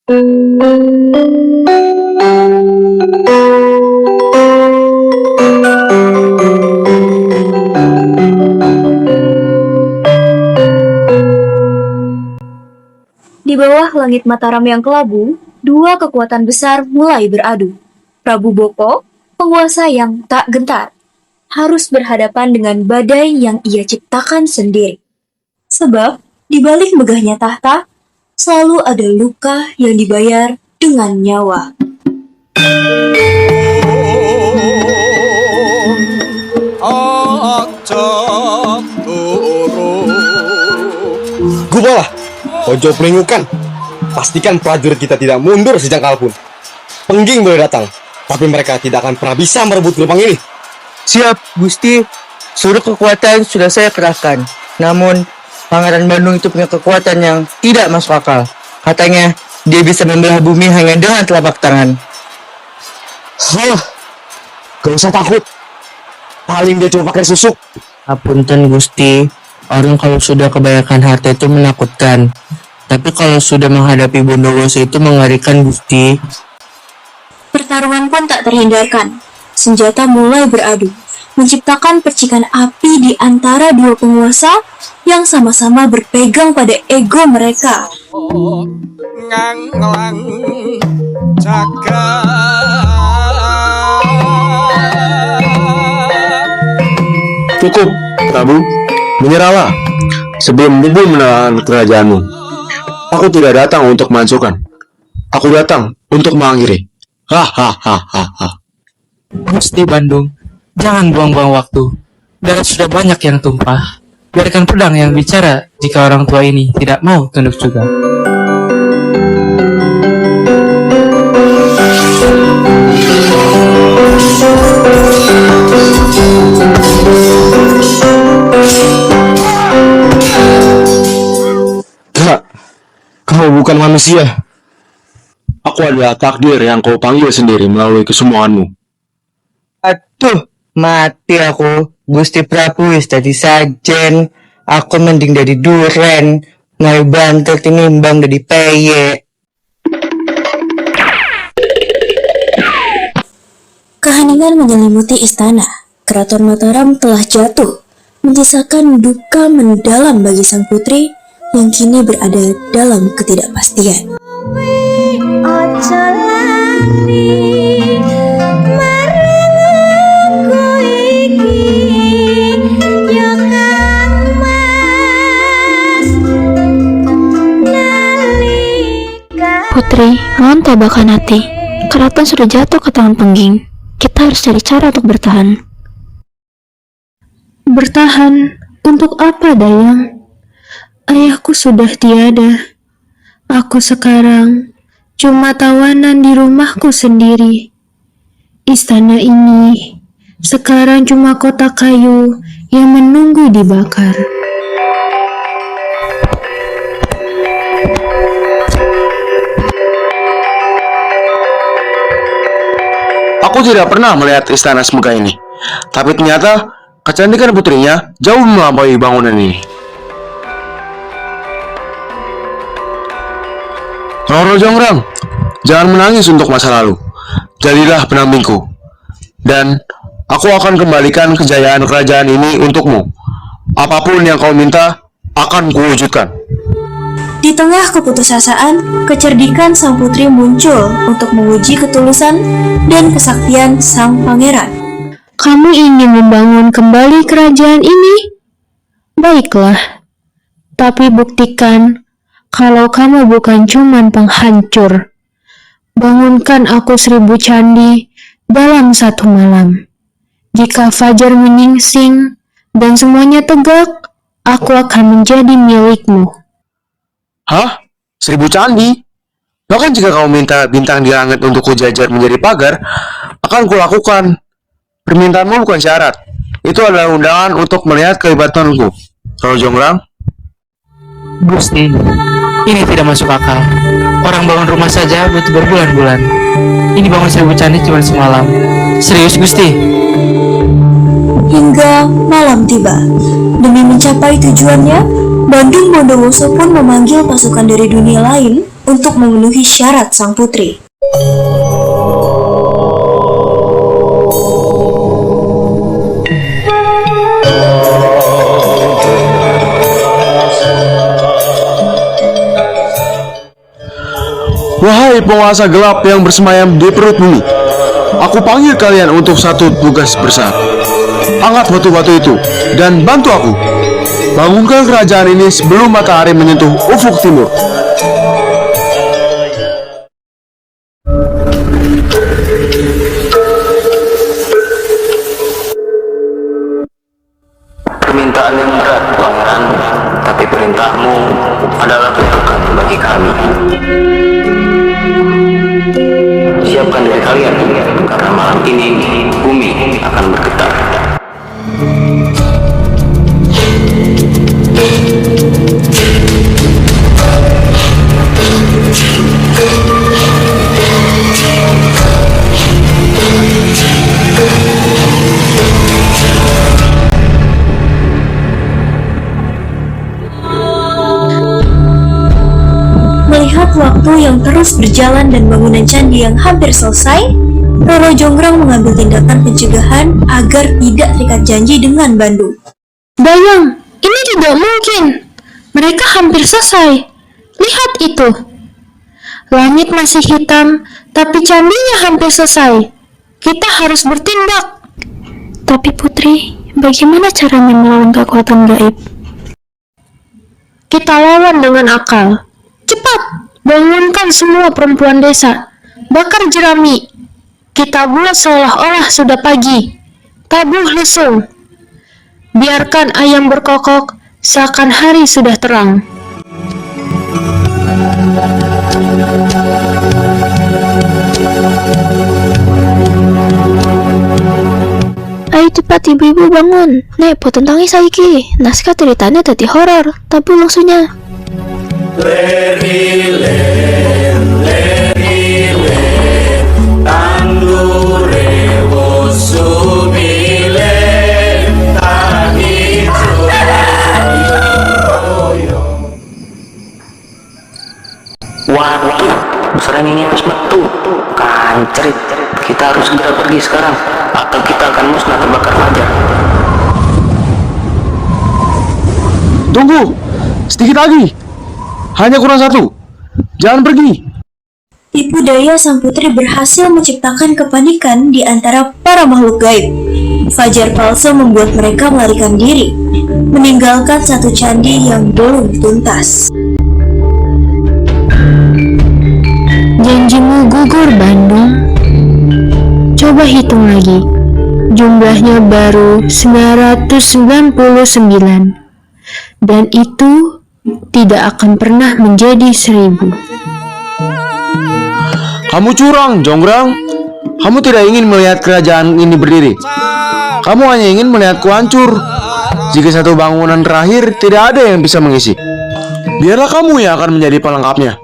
Di bawah langit Mataram yang kelabu, dua kekuatan besar mulai beradu. Prabu Boko, penguasa yang tak gentar, harus berhadapan dengan badai yang ia ciptakan sendiri. Sebab, di balik megahnya tahta, selalu ada luka yang dibayar dengan nyawa. Gubalah, ojo pelingukan. Pastikan prajurit kita tidak mundur sejengkal pun. Pengging boleh datang, tapi mereka tidak akan pernah bisa merebut gerbang ini. Siap, Gusti. Seluruh kekuatan sudah saya kerahkan. Namun, Pangeran Bandung itu punya kekuatan yang tidak masuk akal. Katanya, dia bisa membelah bumi hanya dengan telapak tangan. Hah, gak usah takut. Paling dia cuma pakai susuk. Apunten, Gusti. Orang kalau sudah kebanyakan harta itu menakutkan. Tapi kalau sudah menghadapi Bondowoso itu mengerikan, Gusti. Pertarungan pun tak terhindarkan. Senjata mulai beradu, menciptakan percikan api di antara dua penguasa yang sama-sama berpegang pada ego mereka. Nganglang jaga. Cukup, Prabu. Menyerahlah sebelum Bubu menahan kerajaanmu. Aku tidak datang untuk menghancurkan. Aku datang untuk mengakhiri. Hahaha. Gusti Bandung, jangan buang-buang waktu. Darah sudah banyak yang tumpah. Biarkan pedang yang bicara jika orang tua ini tidak mau tunduk juga. Kau bukan manusia. Aku adalah takdir yang kau panggil sendiri melalui kesembuhanmu. Aduh, mati aku. Gusti Prabu wis dadi sajen. Aku mending dari duren. Ngai banter tinimbang dari peye. Keheningan menyelimuti istana. Keraton Mataram telah jatuh, menyisakan duka mendalam bagi sang putri yang kini berada dalam ketidakpastian. Putri, mohon tabahkan hati. Keraton sudah jatuh ke tangan Pengging. Kita harus cari cara untuk bertahan. Bertahan? Untuk apa, Dayang? Ayahku sudah tiada. Aku sekarang cuma tawanan di rumahku sendiri. Istana ini sekarang cuma kotak kayu yang menunggu dibakar. Aku tidak pernah melihat istana semegah ini. Tapi ternyata kecantikan putrinya jauh melampaui bangunan ini. Roro Jongrang, jangan menangis untuk masa lalu. Jadilah pendampingku. Dan aku akan kembalikan kejayaan kerajaan ini untukmu. Apapun yang kau minta, akan kuwujudkan. Di tengah keputusasaan, kecerdikan sang putri muncul untuk menguji ketulusan dan kesaktian sang pangeran. Kamu ingin membangun kembali kerajaan ini? Baiklah, tapi buktikan kalau kamu bukan cuman penghancur. Bangunkan aku 1000 candi dalam 1 malam. Jika fajar menyingsing dan semuanya tegak, aku akan menjadi milikmu. Hah? 1000 candi? Bahkan jika kau minta bintang di langit untuk kujajar menjadi pagar, akan kulakukan. Permintaanmu bukan syarat. Itu adalah undangan untuk melihat kehebatanku. Roro Jongrang. Gusti, ini tidak masuk akal. Orang bangun rumah saja butuh berbulan-bulan. Ini bangun 1000 candi cuma semalam. Serius, Gusti? Hingga malam tiba. Demi mencapai tujuannya, Bandung Bondowoso pun memanggil pasukan dari dunia lain untuk memenuhi syarat sang putri. Wahai penguasa gelap yang bersemayam di perut bumi, aku panggil kalian untuk satu tugas besar. Angkat batu-batu itu dan bantu aku. Bangunkan kerajaan ini sebelum matahari menyentuh ufuk timur. Permintaan yang berat, pangeran, tapi perintahmu adalah kutukan bagi kami. Siapkan diri kalian, karena malam ini bumi akan bergetar. Melihat waktu yang terus berjalan dan bangunan candi yang hampir selesai, Roro Jonggrang mengambil tindakan pencegahan agar tidak terikat janji dengan Bandung. Dayang, ini tidak mungkin. Mereka hampir selesai. Lihat itu. Langit masih hitam, tapi candinya hampir selesai. Kita harus bertindak. Tapi Putri, bagaimana caranya melawan kekuatan gaib? Kita lawan dengan akal. Cepat, bangunkan semua perempuan desa. Bakar jerami. Kita buat seolah-olah sudah pagi. Tabuh lesung. Biarkan ayam berkokok, seakan hari sudah terang. Ayo cepat ibu-ibu bangun. Nek, potong tangi saiki. Naskah ceritanya tadi horor, tapi langsungnya. Waduh, serang ini harus metu. Kancrit, kita harus segera pergi sekarang, atau kita akan musnah terbakar fajar. Tunggu, sedikit lagi. Hanya kurang satu. Jangan pergi. Tipu daya sang putri berhasil menciptakan kepanikan di antara para makhluk gaib. Fajar palsu membuat mereka melarikan diri, meninggalkan satu candi yang belum tuntas. Janjimu gugur, Bandung. Coba hitung lagi. Jumlahnya baru 999. Dan itu tidak akan pernah menjadi 1000. Kamu curang, Jonggrang. Kamu tidak ingin melihat kerajaan ini berdiri. Kamu hanya ingin melihatku hancur. Jika satu bangunan terakhir tidak ada yang bisa mengisi, biarlah kamu yang akan menjadi pelengkapnya.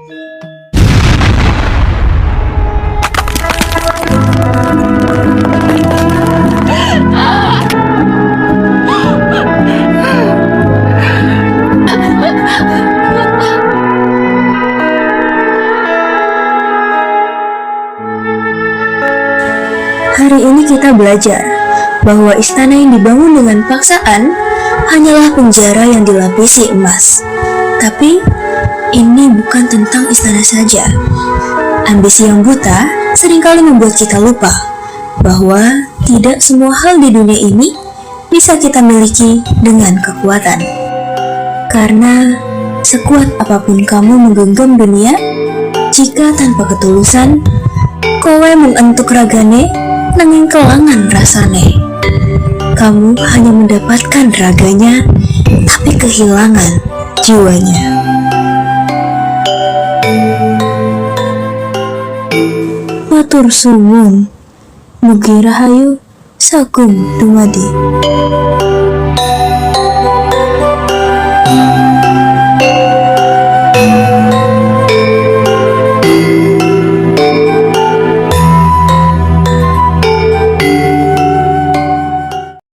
Hari ini kita belajar bahwa istana yang dibangun dengan paksaan hanyalah penjara yang dilapisi emas. Tapi ini bukan tentang istana saja. Ambisi yang buta seringkali membuat kita lupa bahwa tidak semua hal di dunia ini bisa kita miliki dengan kekuatan. Karena sekuat apapun kamu menggenggam dunia, jika tanpa ketulusan, kowe mengentuk ragane nanging kelangan rasane. Kamu hanya mendapatkan raganya, tapi kehilangan jiwanya. Matur suwun, mugi rahayu sagung dumadi.